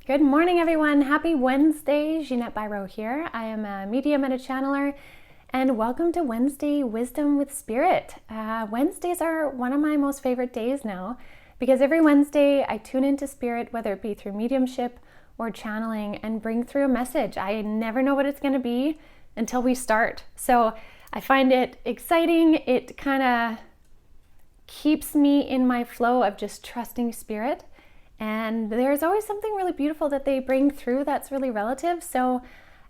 Good morning, everyone. Happy Wednesday. Jeanette Biro here. I am a medium and a channeler, and welcome to Wednesday Wisdom with Spirit. Wednesdays are one of my most favorite days now because every Wednesday I tune into Spirit, whether it be through mediumship or channeling, and bring through a message. I never know what it's going to be until we start. So I find it exciting. It kind of keeps me in my flow of just trusting Spirit. And there's always something really beautiful that they bring through that's really relative. So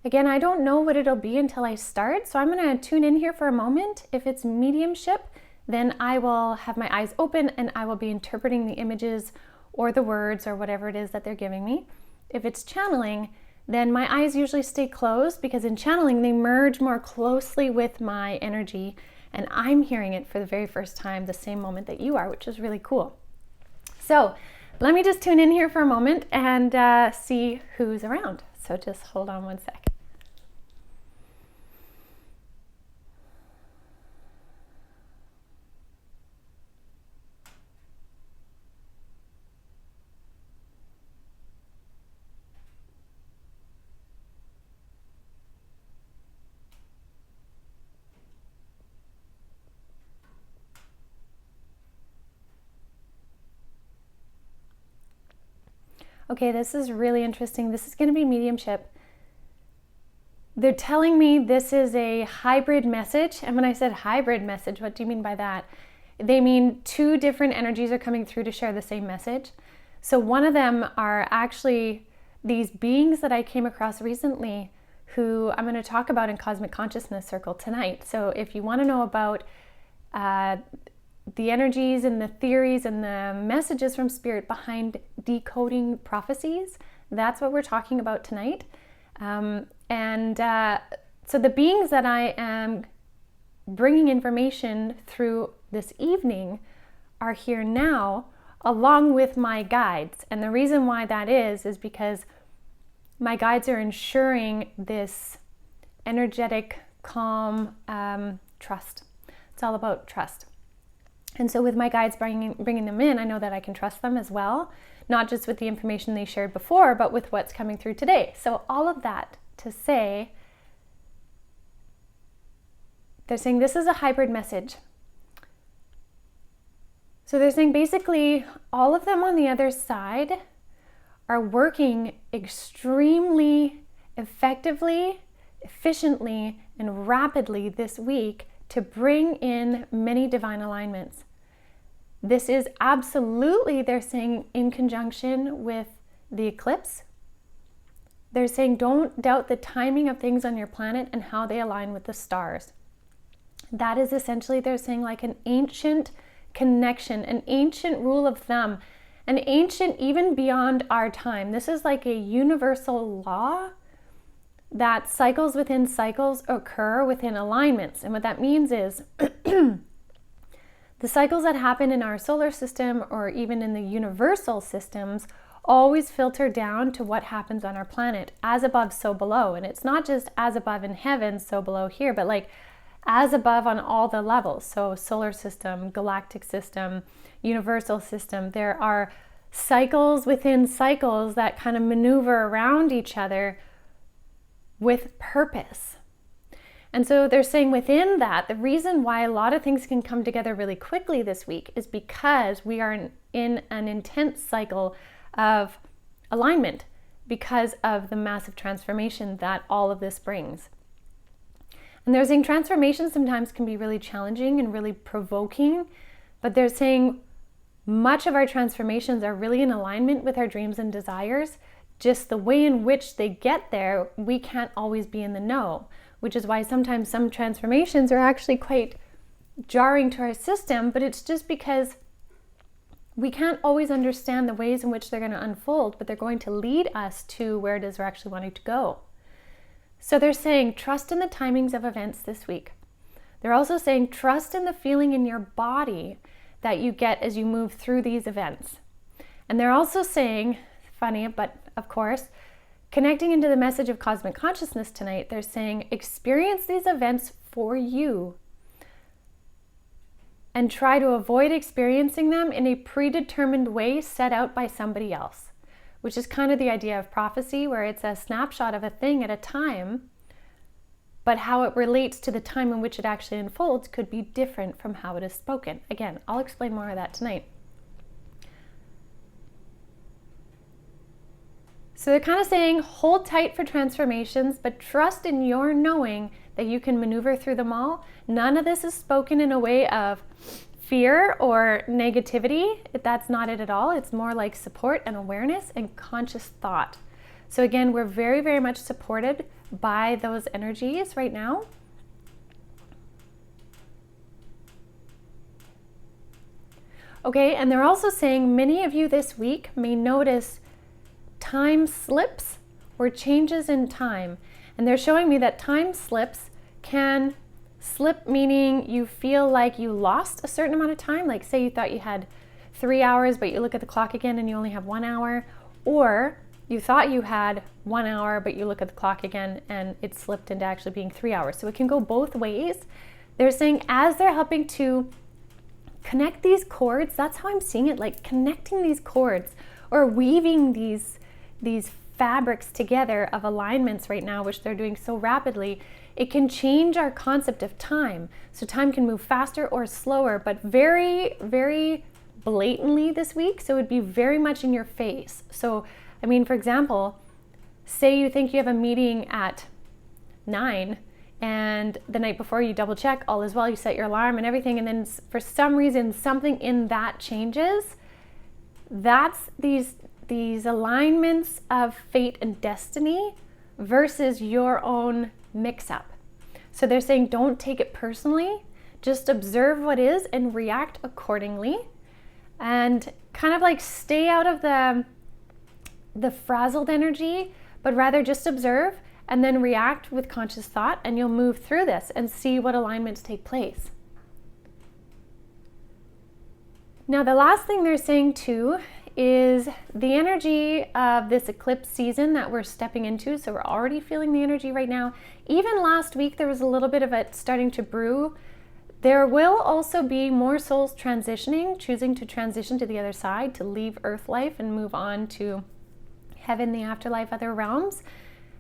again, I don't know what it'll be until I start. So I'm going to tune in here for a moment. If it's mediumship, then I will have my eyes open and I will be interpreting the images or the words or whatever it is that they're giving me. If it's channeling, then my eyes usually stay closed because in channeling, they merge more closely with my energy. And I'm hearing it for the very first time the same moment that you are, which is really cool. So let me just tune in here for a moment and see who's around. So just hold on one sec. Okay, this is really interesting. This is going to be mediumship. They're telling me this is a hybrid message. And when I said hybrid message, what do you mean by that? They mean two different energies are coming through to share the same message. So one of them are actually these beings that I came across recently who I'm going to talk about in Cosmic Consciousness Circle tonight. So if you want to know about the energies and the theories and the messages from Spirit behind decoding prophecies, that's what we're talking about tonight. So the beings that I am bringing information through this evening are here now along with my guides. And the reason why that is because my guides are ensuring this energetic, calm trust. It's all about trust. And so with my guides bringing them in, I know that I can trust them as well, not just with the information they shared before, but with what's coming through today. So all of that to say, they're saying this is a hybrid message. So they're saying basically all of them on the other side are working extremely effectively, efficiently, and rapidly this week to bring in many divine alignments. This is absolutely, they're saying, in conjunction with the eclipse. They're saying don't doubt the timing of things on your planet and how they align with the stars. That is essentially, they're saying, like an ancient connection, an ancient rule of thumb, an ancient even beyond our time. This is like a universal law that cycles within cycles occur within alignments. And what that means is the cycles that happen in our solar system or even in the universal systems always filter down to what happens on our planet, as above, so below. And it's not just as above in heaven, so below here, but like as above on all the levels. So solar system, galactic system, universal system. There are cycles within cycles that kind of maneuver around each other with purpose. And so they're saying within that, the reason why a lot of things can come together really quickly this week is because we are in an intense cycle of alignment because of the massive transformation that all of this brings. And they're saying transformation sometimes can be really challenging and really provoking, but they're saying much of our transformations are really in alignment with our dreams and desires. Just the way in which they get there, we can't always be in the know, which is why sometimes some transformations are actually quite jarring to our system, but it's just because we can't always understand the ways in which they're going to unfold, but they're going to lead us to where it is we're actually wanting to go. So they're saying trust in the timings of events this week. They're also saying trust in the feeling in your body that you get as you move through these events. And they're also saying, funny, but of course, connecting into the message of cosmic consciousness tonight, they're saying experience these events for you and try to avoid experiencing them in a predetermined way set out by somebody else, which is kind of the idea of prophecy, where it's a snapshot of a thing at a time, but how it relates to the time in which it actually unfolds could be different from how it is spoken. Again, I'll explain more of that tonight. So they're kind of saying, hold tight for transformations, but trust in your knowing that you can maneuver through them all. None of this is spoken in a way of fear or negativity. That's not it at all. It's more like support and awareness and conscious thought. So again, we're very, very much supported by those energies right now. Okay, and they're also saying many of you this week may notice time slips or changes in time. And they're showing me that time slips can slip, meaning you feel like you lost a certain amount of time. Like say you thought you had 3 hours, but you look at the clock again and you only have 1 hour. Or you thought you had 1 hour, but you look at the clock again and it slipped into actually being 3 hours. So it can go both ways. They're saying as they're helping to connect these cords, that's how I'm seeing it, like connecting these cords or weaving these fabrics together of alignments right now, which they're doing so rapidly, it can change our concept of time. So time can move faster or slower, but very, very blatantly this week. So it would be very much in your face. So, I mean, for example, say you think you have a meeting at 9 and the night before you double check, all is well, you set your alarm and everything, and then for some reason, something in that changes. That's these alignments of fate and destiny versus your own mix-up. So they're saying don't take it personally, just observe what is and react accordingly, and kind of like stay out of the frazzled energy, but rather just observe and then react with conscious thought, and you'll move through this and see what alignments take place. Now, the last thing they're saying too is the energy of this eclipse season that we're stepping into. So we're already feeling the energy right now. Even last week, there was a little bit of it starting to brew. There will also be more souls transitioning, choosing to transition to the other side, to leave Earth life and move on to heaven, the afterlife, other realms.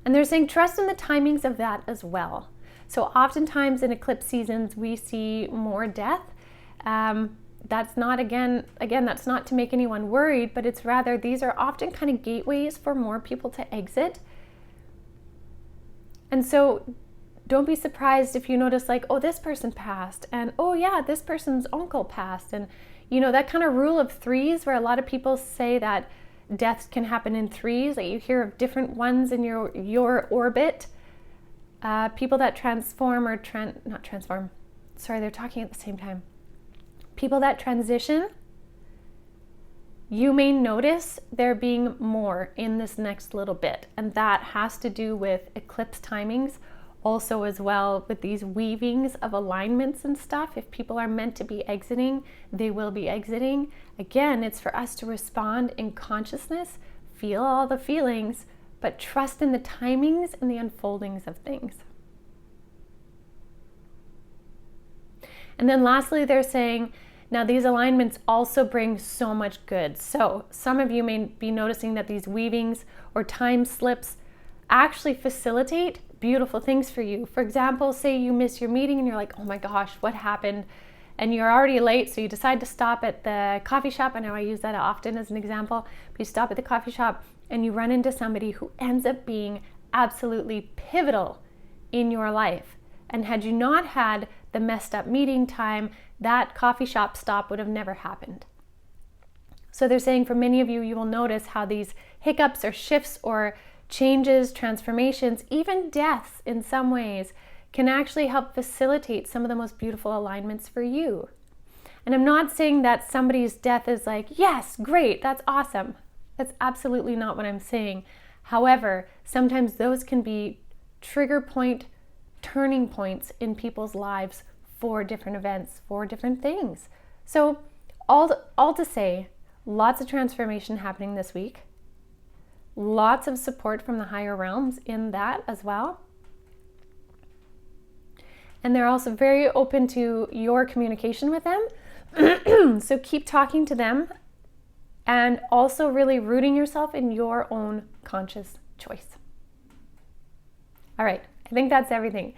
And they're saying trust in the timings of that as well. So oftentimes in eclipse seasons, we see more death. That's not, again, that's not to make anyone worried, but it's rather these are often kind of gateways for more people to exit. And so don't be surprised if you notice like, oh, this person passed, and oh yeah, this person's uncle passed. And you know, that kind of rule of threes where a lot of people say that deaths can happen in threes, like you hear of different ones in your orbit. People that transform or not transform, sorry, they're talking at the same time. People that transition, you may notice there being more in this next little bit. And that has to do with eclipse timings also as well, with these weavings of alignments and stuff. If people are meant to be exiting, they will be exiting. Again, it's for us to respond in consciousness, feel all the feelings, but trust in the timings and the unfoldings of things. And then lastly, they're saying, now these alignments also bring so much good. So some of you may be noticing that these weavings or time slips actually facilitate beautiful things for you. For example, say you miss your meeting and you're like, oh my gosh, what happened? And you're already late, so you decide to stop at the coffee shop. I know I use that often as an example, but you stop at the coffee shop and you run into somebody who ends up being absolutely pivotal in your life. And had you not had the messed up meeting time, that coffee shop stop would have never happened. So they're saying for many of you, you will notice how these hiccups or shifts or changes, transformations, even deaths in some ways can actually help facilitate some of the most beautiful alignments for you. And I'm not saying that somebody's death is like, yes, great, that's awesome. That's absolutely not what I'm saying. However, sometimes those can be trigger point, turning points in people's lives for different events, for different things. So all to say, lots of transformation happening this week. Lots of support from the higher realms in that as well. And they're also very open to your communication with them. So keep talking to them and also really rooting yourself in your own conscious choice. All right, I think that's everything.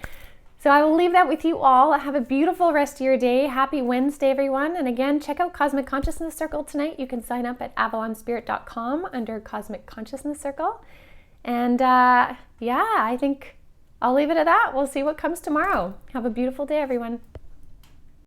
So I will leave that with you all. Have a beautiful rest of your day. Happy Wednesday, everyone. And again, check out Cosmic Consciousness Circle tonight. You can sign up at avalonspirit.com under Cosmic Consciousness Circle. And I think I'll leave it at that. We'll see what comes tomorrow. Have a beautiful day, everyone.